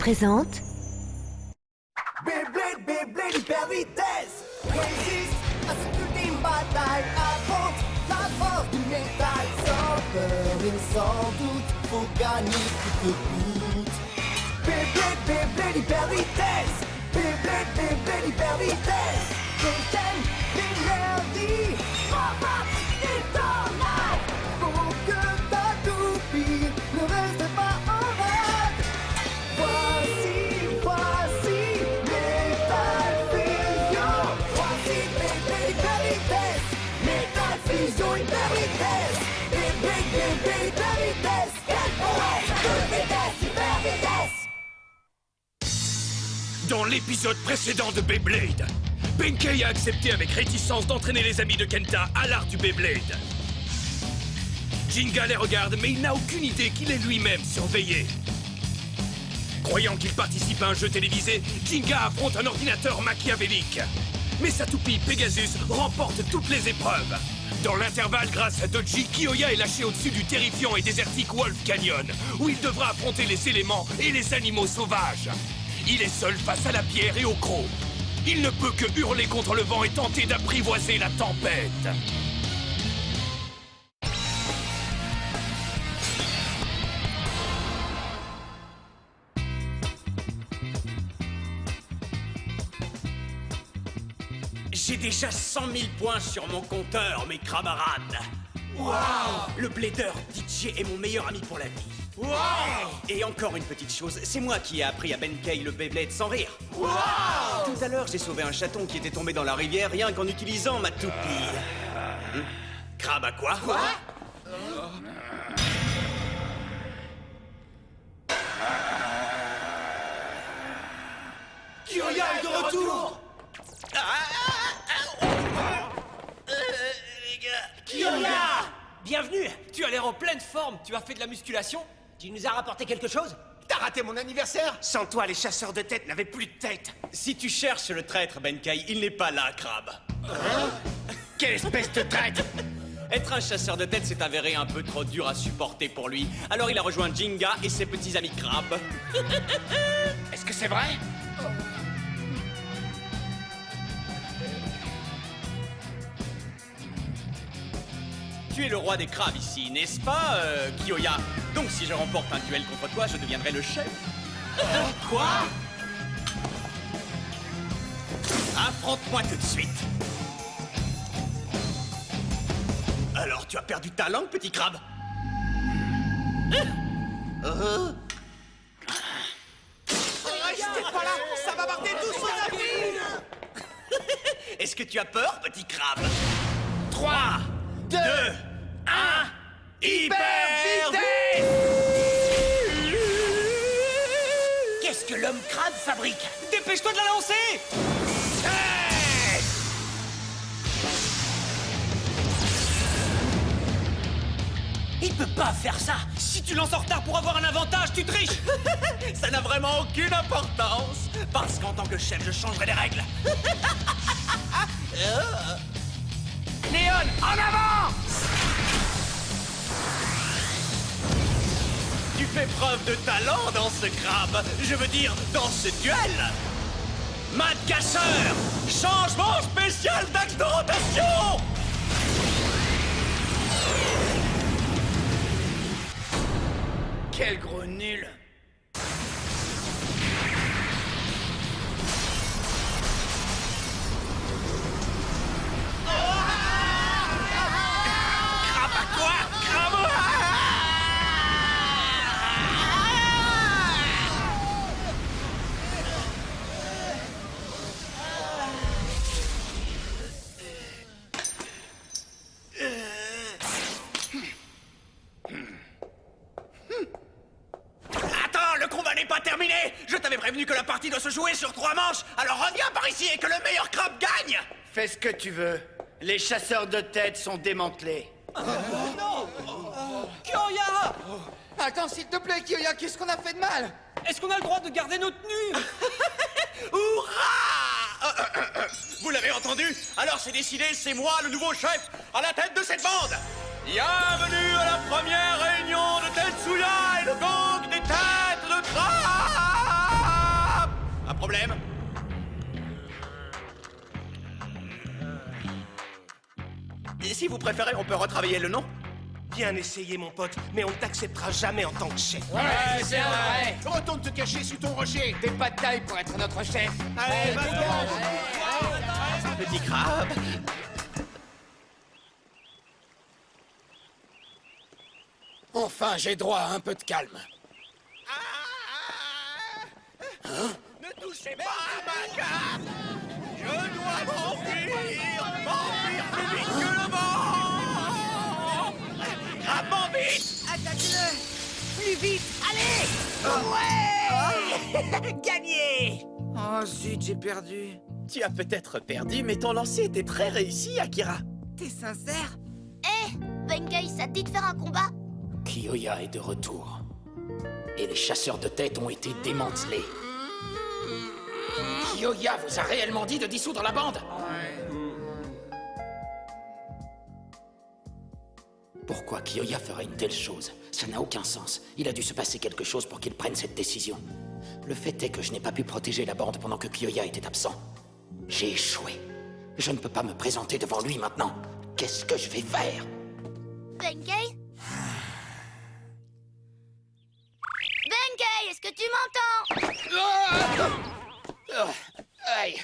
présente... Beyblade, Beyblade, hyper vitesse. Résiste à cette ultime bataille. Affronte la force du métal. Sans peur et sans doute, faut gagner coûte que coûte. Beyblade, Beyblade, hyper vitesse. Beyblade, Beyblade, hyper vitesse. Fontaine d'énergie. Pop-up, détonne. Faut que t'accomplis, ne reste pas en rade. Voici Metal Fusion. Voici Beyblade, hyper vitesse. Metal Fusion, hyper vitesse. Beyblade, Beyblade, hyper vitesse. Quelle prouesse, toute vitesse, hyper vitesse. Dans l'épisode précédent de Beyblade, Benkei a accepté avec réticence d'entraîner les amis de Kenta à l'art du Beyblade. Jinga les regarde, mais il n'a aucune idée qu'il est lui-même surveillé. Croyant qu'il participe à un jeu télévisé, Jinga affronte un ordinateur machiavélique. Mais sa toupie Pegasus remporte toutes les épreuves. Dans l'intervalle, grâce à Dodgy, Kiyoya est lâché au-dessus du terrifiant et désertique Wolf Canyon, où il devra affronter les éléments et les animaux sauvages. Il est seul face à la pierre et au croc. Il ne peut que hurler contre le vent et tenter d'apprivoiser la tempête. J'ai déjà 100 000 points sur mon compteur, mes camarades. Wow. Le blader DJ est mon meilleur ami pour la vie. Wow. Et encore une petite chose, c'est moi qui ai appris à Benkei le Beyblade sans rire. Wow. Tout à l'heure, j'ai sauvé un chaton qui était tombé dans la rivière rien qu'en utilisant ma toupie. Crabe à quoi? Quoi? Kiyoya est de retour. Les gars... Kiyoya. Bienvenue. Tu as l'air en pleine forme. Tu as fait de la musculation? Tu nous as rapporté quelque chose? T'as raté mon anniversaire? Sans toi, les chasseurs de tête n'avaient plus de tête. Si tu cherches le traître, Benkei, il n'est pas là, Crabe. Quelle espèce de traître! Être un chasseur de tête s'est avéré un peu trop dur à supporter pour lui. Alors il a rejoint Jinga et ses petits amis crabes. Est-ce que c'est vrai? Tu es le roi des crabes ici, n'est-ce pas, Kiyoya? Donc si je remporte un duel contre toi, je deviendrai le chef. Quoi? Affronte-moi tout de suite. Alors, tu as perdu ta langue, petit crabe? Restez pas là, ça va barder tout sur la ville. Est-ce que tu as peur, petit crabe? 3, 2, 1, hyper vitesse. Qu'est-ce que l'homme crabe fabrique? Dépêche-toi de la lancer! Il peut pas faire ça! Si tu lances en retard pour avoir un avantage, tu triches! Ça n'a vraiment aucune importance, parce qu'en tant que chef, je changerai les règles. Léon, en avant! Tu fais preuve de talent dans ce crabe, je veux dire, dans ce duel. Mad Casseur, changement spécial d'axe de rotation! Quel gros nul! Crabe à quoi? Crabe! Attends, le combat n'est pas terminé! Je t'avais prévenu que la partie doit se jouer sur 3 manches, alors reviens par ici et que le meilleur crabe gagne! Fais ce que tu veux. Les chasseurs de tête sont démantelés. Kiyoya! Attends, s'il te plaît, Kiyoya, qu'est-ce qu'on a fait de mal? Est-ce qu'on a le droit de garder notre tenue? Hurrah! Vous l'avez entendu? Alors c'est décidé, c'est moi le nouveau chef, à la tête de cette bande! Bienvenue à la première réunion de Tetsuya et le gang des têtes de crabe! problème? Et si vous préférez, on peut retravailler le nom? Bien essayé, mon pote, mais on ne t'acceptera jamais en tant que chef. Ouais, c'est vrai. Retourne te cacher sous ton rocher. T'es pas de taille pour être notre chef. Allez, petit crabe. Enfin, j'ai droit à un peu de calme. Ne touchez pas à ma cape! Je dois m'enfuir plus vite que le vent! Grave vite! Attaque-le! Plus vite! Allez! Ouais! Gagné! Oh zut, j'ai perdu. Tu as peut-être perdu, mais ton lancer était très réussi, Akira. T'es sincère? Hé, Benkei, ça te dit de faire un combat? Kyoya est de retour. Et les chasseurs de tête ont été démantelés. Kyoya vous a réellement dit de dissoudre la bande? Pourquoi Kyoya ferait une telle chose? Ça n'a aucun sens. Il a dû se passer quelque chose pour qu'il prenne cette décision. Le fait est que je n'ai pas pu protéger la bande pendant que Kyoya était absent. J'ai échoué. Je ne peux pas me présenter devant lui maintenant. Qu'est-ce que je vais faire? Benkei? Benkei, est-ce que tu m'entends? Aïe!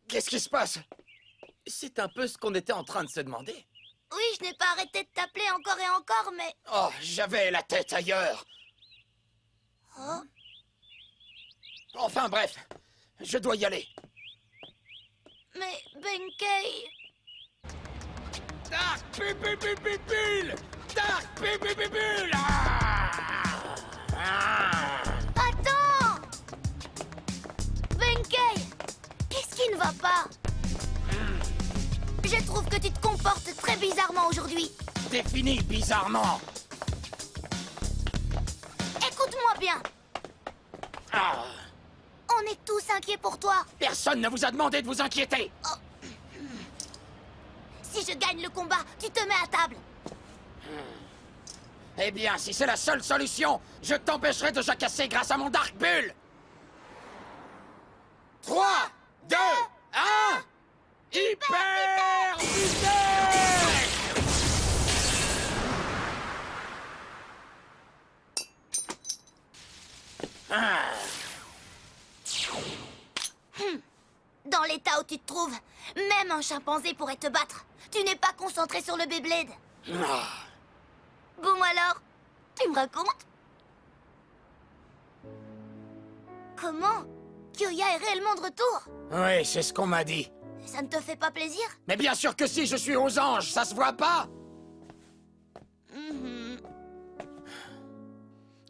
Qu'est-ce qui se passe? C'est un peu ce qu'on était en train de se demander. Oui, je n'ai pas arrêté de t'appeler encore et encore, mais... Oh, j'avais la tête ailleurs. Oh, Enfin bref, je dois y aller. mais Benkei... Dark Pupupupupule! Dark Pupupupule! Attends! Benkei! Qu'est-ce qui ne va pas? Je trouve que tu te comportes très bizarrement aujourd'hui. Défini bizarrement. Écoute-moi bien. Ah, On est tous inquiets pour toi. personne ne vous a demandé de vous inquiéter. Si je gagne le combat, tu te mets à table. Eh bien, si c'est la seule solution, je t'empêcherai de jacasser grâce à mon Dark Bull. 3, 2, 1... Hyper vitesse! Dans l'état où tu te trouves, même un chimpanzé pourrait te battre. Tu n'es pas concentré sur le Beyblade. Bon alors, tu me racontes? Comment? Kyoya est réellement de retour? Oui, c'est ce qu'on m'a dit. Ça ne te fait pas plaisir? Mais bien sûr que si, je suis aux anges, ça se voit pas?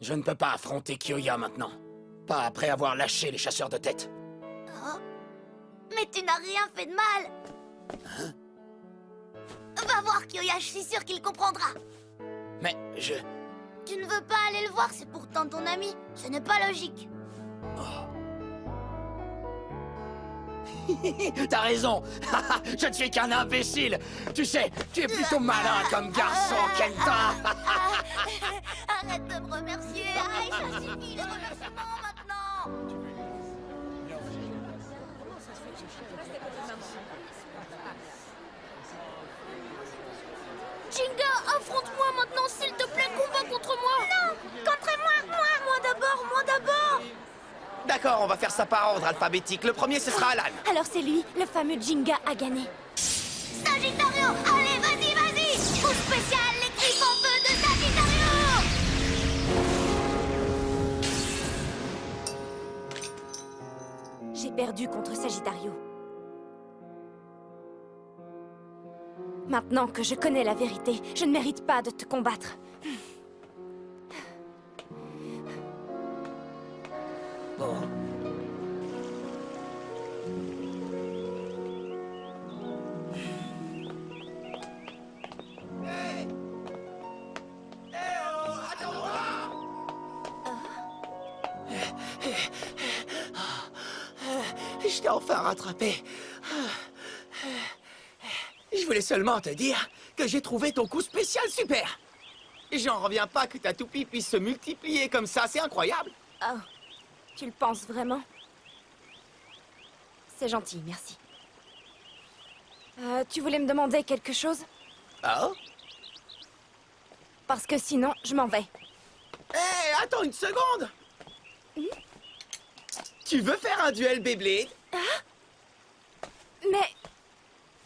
Je ne peux pas affronter Kyoya maintenant. Pas après avoir lâché les chasseurs de tête. Oh. Mais tu n'as rien fait de mal. Va voir Kyoya, je suis sûre qu'il comprendra. Mais je... Tu ne veux pas aller le voir, c'est pourtant ton ami. Ce n'est pas logique. T'as raison. Je ne suis qu'un imbécile. Tu sais, tu es plutôt malin comme garçon, Kenta. Arrête de me remercier. Aïe, ça suffit, les remerciements maintenant. Jinga, affronte-moi maintenant, s'il te plaît, combat contre moi. Non, contre moi. Moi d'abord, moi d'abord. D'accord, on va faire ça par ordre alphabétique. Le premier, ce sera Alan. Alors c'est lui, le fameux Jinga a gagné. Sagittario, allez, vas-y. Coup spécial, les griffes en feu de Sagittario. J'ai perdu contre Sagittario. Maintenant que je connais la vérité, je ne mérite pas de te combattre. Je t'ai enfin rattrapé. Je voulais seulement te dire que j'ai trouvé ton coup spécial super. J'en reviens pas que ta toupie puisse se multiplier comme ça, c'est incroyable. Oh, tu le penses vraiment? C'est gentil, merci. Tu voulais me demander quelque chose? Oh? Parce que sinon, je m'en vais. Hé, attends une seconde! Tu veux faire un duel Beyblade? Mais...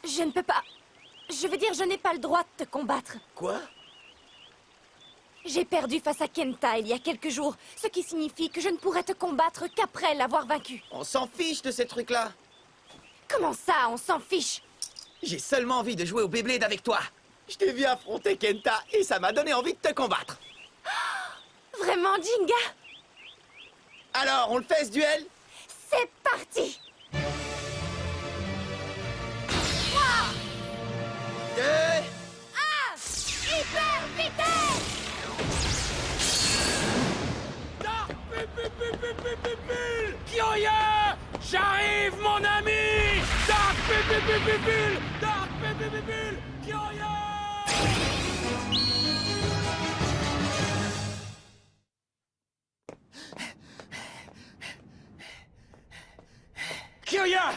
je ne peux pas... Je veux dire, je n'ai pas le droit de te combattre. Quoi? J'ai perdu face à Kenta il y a quelques jours, ce qui signifie que je ne pourrai te combattre qu'après l'avoir vaincu. On s'en fiche de ces trucs-là. Comment ça, on s'en fiche? J'ai seulement envie de jouer au Beyblade avec toi. Je t'ai vu affronter Kenta et ça m'a donné envie de te combattre. Vraiment, Jinga? Alors, on le fait ce duel? C'est parti! 3, 2... 1, hyper vitesse! Dark Pupil! Kyoya! J'arrive, mon ami! Dark Pupil! Dark Pupil! Kyoya! Kyoya!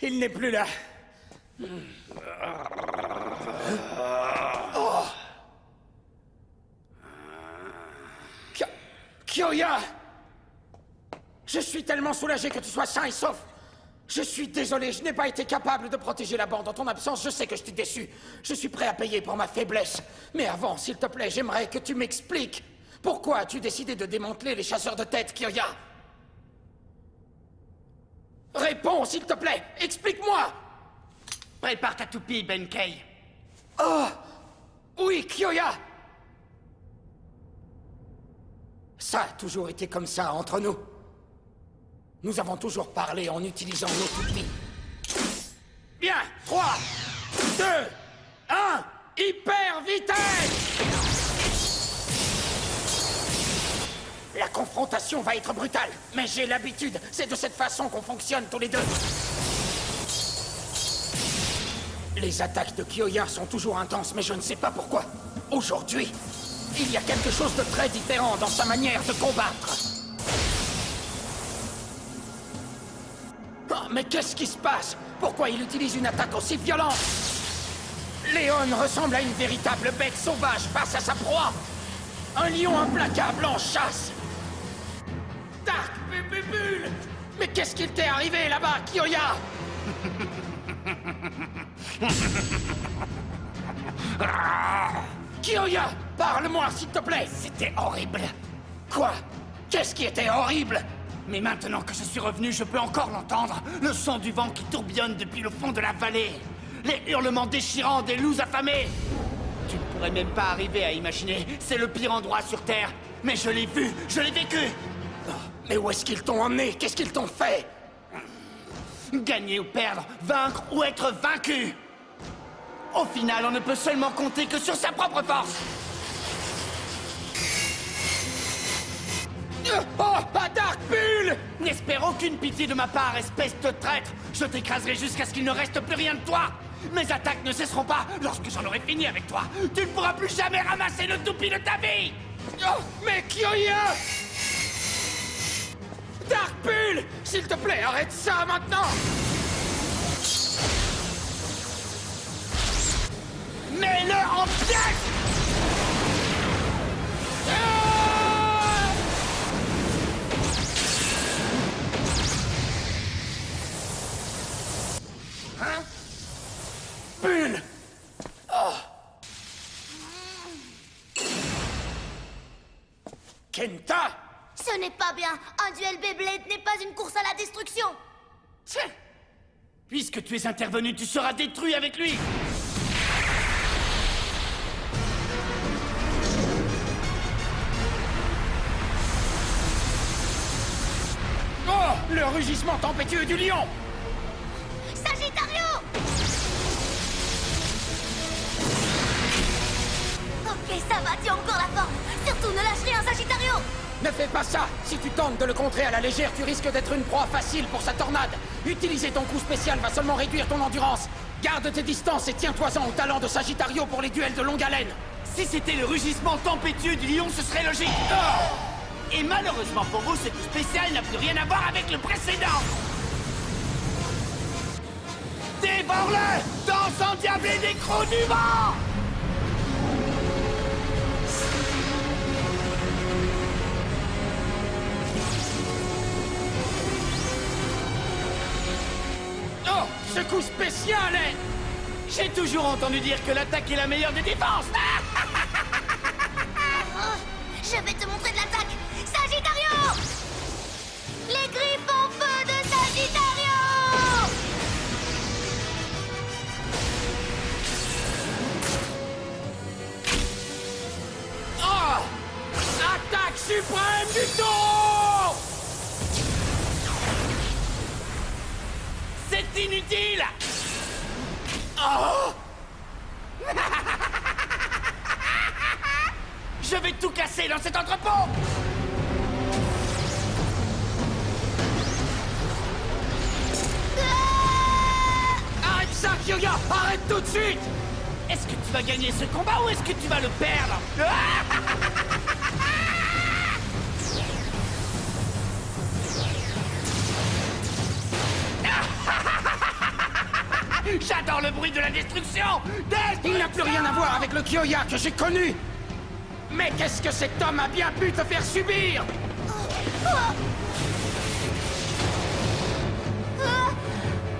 Il n'est plus là. Oh. Kyoya! Je suis tellement soulagé que tu sois sain et sauf. Je suis désolé, je n'ai pas été capable de protéger la bande en ton absence. Je sais que je t'ai déçu. Je suis prêt à payer pour ma faiblesse. Mais avant, s'il te plaît, j'aimerais que tu m'expliques. Pourquoi as-tu décidé de démanteler les chasseurs de tête, Kyoya? Réponds, s'il te plaît. Explique-moi. Prépare ta toupie, Benkei. Oh! Oui, Kyoya! Ça a toujours été comme ça entre nous. Nous avons toujours parlé en utilisant nos toupies. Bien, 3, 2, 1, hyper vitesse! La confrontation va être brutale, mais j'ai l'habitude. C'est de cette façon qu'on fonctionne tous les deux. Les attaques de Kyoya sont toujours intenses, mais je ne sais pas pourquoi. Aujourd'hui, il y a quelque chose de très différent dans sa manière de combattre. Oh, mais qu'est-ce qui se passe? Pourquoi il utilise une attaque aussi violente? Léon ressemble à une véritable bête sauvage face à sa proie. Un lion implacable en chasse. Dark Pupil! Mais qu'est-ce qu'il t'est arrivé là-bas, Kyoya? Kyoya, parle-moi, s'il te plaît. C'était horrible. Quoi? Qu'est-ce qui était horrible? Mais maintenant que je suis revenu, je peux encore l'entendre. Le son du vent qui tourbillonne depuis le fond de la vallée. Les hurlements déchirants des loups affamés. Tu ne pourrais même pas arriver à imaginer. C'est le pire endroit sur Terre. Mais je l'ai vu, je l'ai vécu. Oh, mais où est-ce qu'ils t'ont emmené? Qu'est-ce qu'ils t'ont fait? Gagner ou perdre, vaincre ou être vaincu. Au final, on ne peut seulement compter que sur sa propre force. Oh, Dark Bull! N'espère aucune pitié de ma part, espèce de traître. Je t'écraserai jusqu'à ce qu'il ne reste plus rien de toi. Mes attaques ne cesseront pas lorsque j'en aurai fini avec toi. Tu ne pourras plus jamais ramasser le toupie de ta vie. Oh, mais Kyoya! Dark Bull! S'il te plaît, arrête ça maintenant! Mets-le en pièces! Hein? Bull! Oh! Kenta! Ce n'est pas bien. Un duel Beyblade n'est pas une course à la destruction. Tiens! Puisque tu es intervenu, tu seras détruit avec lui! Oh! Le rugissement tempétueux du lion! Sagittario! Ok, ça va, tu as encore la forme. Surtout, ne lâche rien, Sagittario! Ne fais pas ça! Si tu tentes de le contrer à la légère, tu risques d'être une proie facile pour sa tornade. Utiliser ton coup spécial va seulement réduire ton endurance. Garde tes distances et tiens-toi-en au talent de Sagittario pour les duels de longue haleine. Si c'était le rugissement tempétueux du lion, ce serait logique. Oh! Et malheureusement pour vous, ce coup spécial n'a plus rien à voir avec le précédent. Dévore-le! Danse endiablée des crocs du vent! Oh, ce coup spécial est... J'ai toujours entendu dire que l'attaque est la meilleure des défenses. Je vais te montrer de l'attaque. Sagittario! Les griffes en feu de Sagittario! Oh! Attaque suprême du taureau! C'est inutile! Oh! Je vais tout casser dans cet entrepôt! Arrête ça, Kyoya! Arrête tout de suite! Est-ce que tu vas gagner ce combat ou est-ce que tu vas le perdre? J'adore le bruit de la destruction! Il n'a plus rien à voir avec le Kyoya que j'ai connu! Mais qu'est-ce que cet homme a bien pu te faire subir?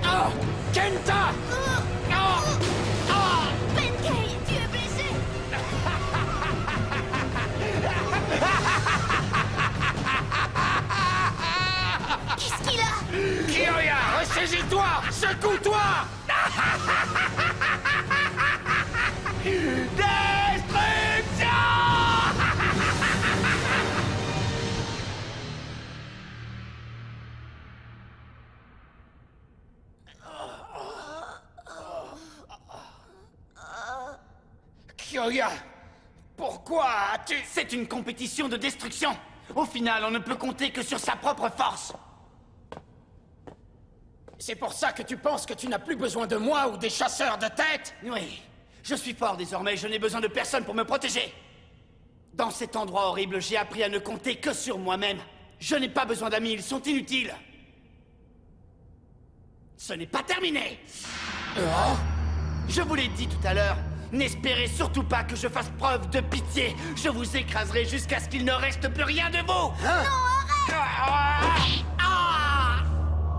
Oh! Kenta! Oh! Oh! Benkei, tu es blessé! Qu'est-ce qu'il a? Kyoya, ressaisis-toi! Secoue-toi! Destruction! Kyoya, pourquoi as-tu... C'est une compétition de destruction. Au final, on ne peut compter que sur sa propre force. C'est pour ça que tu penses que tu n'as plus besoin de moi ou des chasseurs de tête? Oui, je suis fort désormais, je n'ai besoin de personne pour me protéger. Dans cet endroit horrible, j'ai appris à ne compter que sur moi-même. Je n'ai pas besoin d'amis, ils sont inutiles. Ce n'est pas terminé. Oh! Je vous l'ai dit tout à l'heure, n'espérez surtout pas que je fasse preuve de pitié. Je vous écraserai jusqu'à ce qu'il ne reste plus rien de vous. Non, arrête!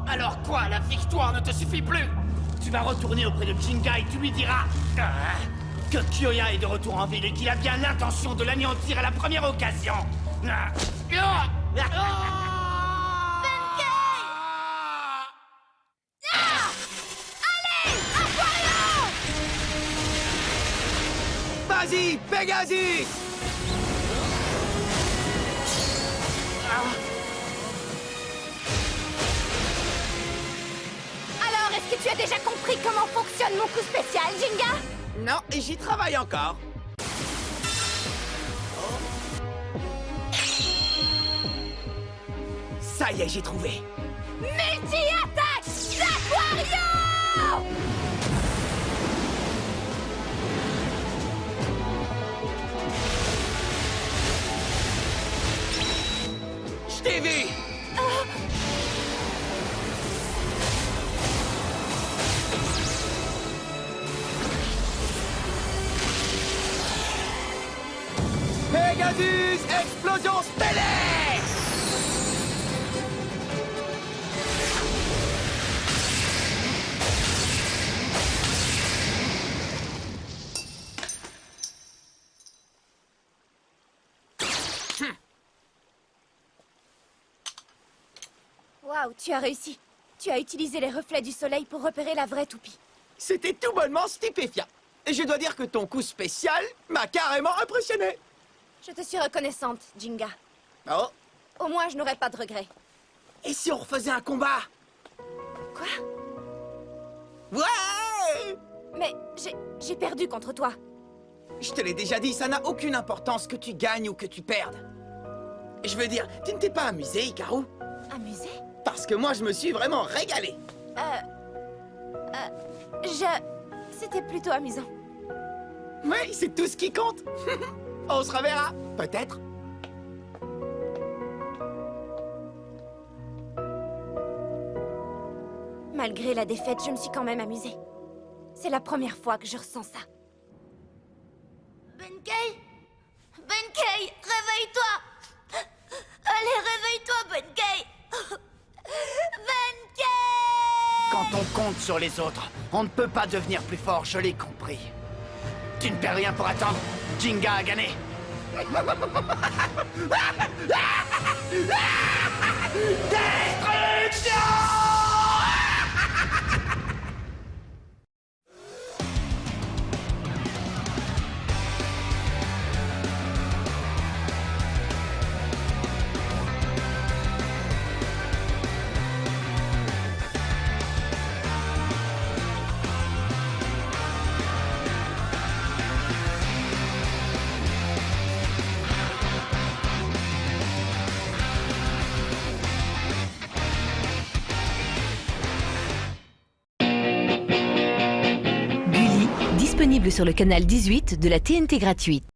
Alors quoi, la victoire ne te suffit plus? Tu vas retourner auprès de Jinga et tu lui diras que Kyoya est de retour en ville et qu'il a bien l'intention de l'anéantir à la première occasion. Benkei! Allez, Aquarium! Vas-y, Pegasus! Alors, est-ce que tu as déjà compris comment fonctionne mon coup spécial, Jinga? Non, et j'y travaille encore. Ça y est, j'ai trouvé. Multi-attaque d'Aquarium! Je t'ai vu! Pegasus, explosion stellaire! Waouh, tu as réussi. Tu as utilisé les reflets du soleil pour repérer la vraie toupie. C'était tout bonnement stupéfiant. Et je dois dire que ton coup spécial m'a carrément impressionné. Je te suis reconnaissante, Jinga. Oh, Au moins, je n'aurai pas de regrets. et si on refaisait un combat? Quoi? Ouais! Mais j'ai perdu contre toi. Je te l'ai déjà dit, ça n'a aucune importance que tu gagnes ou que tu perdes. Je veux dire, tu ne t'es pas amusé, Hikaru? Amusé? Parce que moi, je me suis vraiment régalé. C'était plutôt amusant. Oui, c'est tout ce qui compte. On se reverra, peut-être. Malgré la défaite, je me suis quand même amusée. C'est la première fois que je ressens ça. Benkei? Benkei, réveille-toi! Allez, réveille-toi, Benkei! Benkei! Quand on compte sur les autres, on ne peut pas devenir plus fort, je l'ai compris. Tu ne perds rien pour attendre. Jinga a gagné. Destruction! Disponible sur le canal 18 de la TNT gratuite.